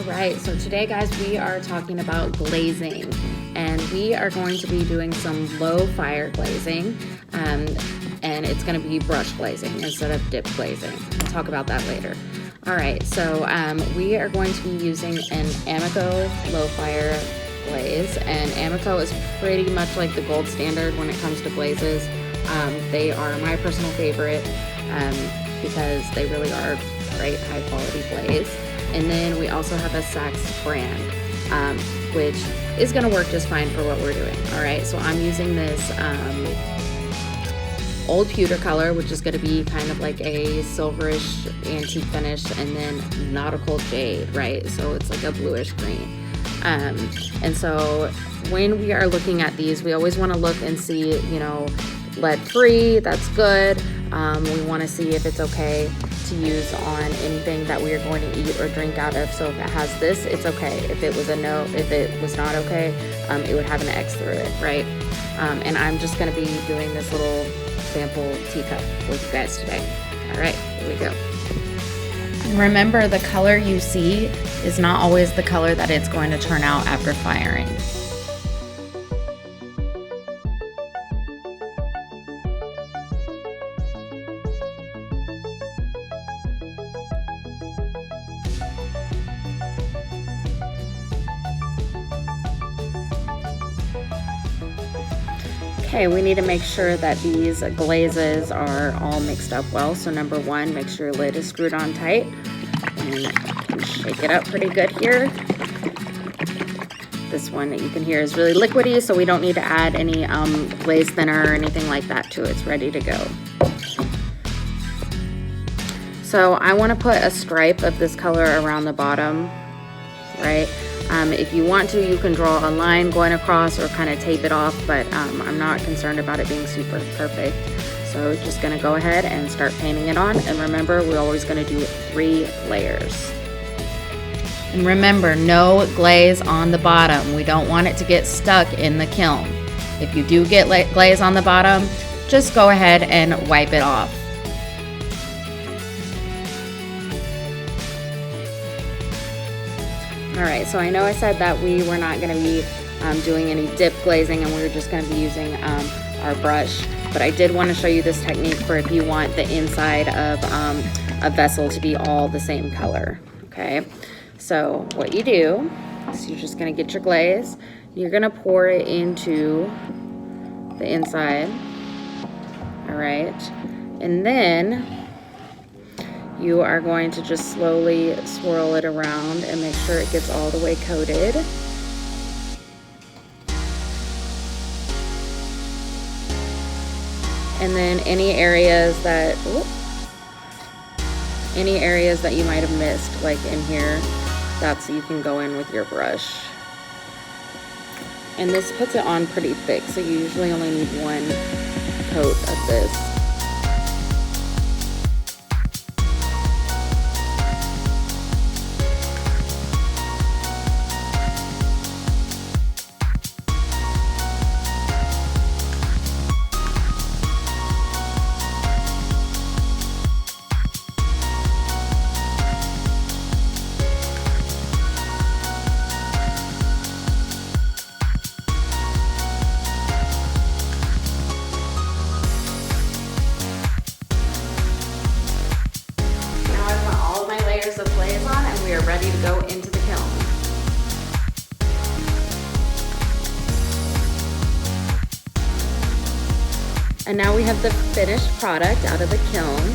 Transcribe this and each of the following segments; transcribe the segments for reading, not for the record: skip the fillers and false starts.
right, so today guys we are talking about glazing, and we are going to be doing some low fire glazing, and it's going to be brush glazing instead of dip glazing. I'll talk about that later. All right, so we are going to be using an Amico low fire glaze, and Amico is pretty much like the gold standard when it comes to glazes. They are my personal favorite because they really are great high quality glaze. And then we also have a Saks brand, which is going to work just fine for what we're doing. All right, so I'm using this old pewter color, which is going to be kind of like a silverish antique finish, and then nautical jade, right? So it's like a bluish green. And so when we are looking at these, we always want to look and see, you know, lead free, that's good. We want to see if it's okay to use on anything that we are going to eat or drink out of. So if it has this, it's okay. If it was a no, if it was not okay, it would have an X through it, right? And I'm just going to be doing this little sample teacup with you guys today. All right, here we go. Remember, the color you see is not always the color that it's going to turn out after firing. Okay, we need to make sure that these glazes are all mixed up well. So number one, make sure your lid is screwed on tight, and shake it up pretty good here. This one that you can hear is really liquidy, so we don't need to add any glaze thinner or anything like that to it. It's ready to go. So I want to put a stripe of this color around the bottom, right? If you want to, you can draw a line going across or kind of tape it off, but I'm not concerned about it being super perfect. So just gonna go ahead and start painting it on. And remember, we're always gonna do 3 layers. And remember, no glaze on the bottom. We don't want it to get stuck in the kiln. If you do get glaze on the bottom, just go ahead and wipe it off. All right, so I know I said that we were not gonna be doing any dip glazing, and we were just gonna be using our brush, but I did wanna show you this technique for if you want the inside of a vessel to be all the same color, okay? So what you do is you're just gonna get your glaze, you're gonna pour it into the inside, all right? And then you are going to just slowly swirl it around and make sure it gets all the way coated. And then any areas that you might have missed, like in here, that's you can go in with your brush. And this puts it on pretty thick, so you usually only need 1 coat of this. Of glaze on, and we are ready to go into the kiln. And now we have the finished product out of the kiln.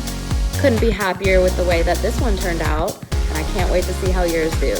Couldn't be happier with the way that this one turned out, and I can't wait to see how yours do.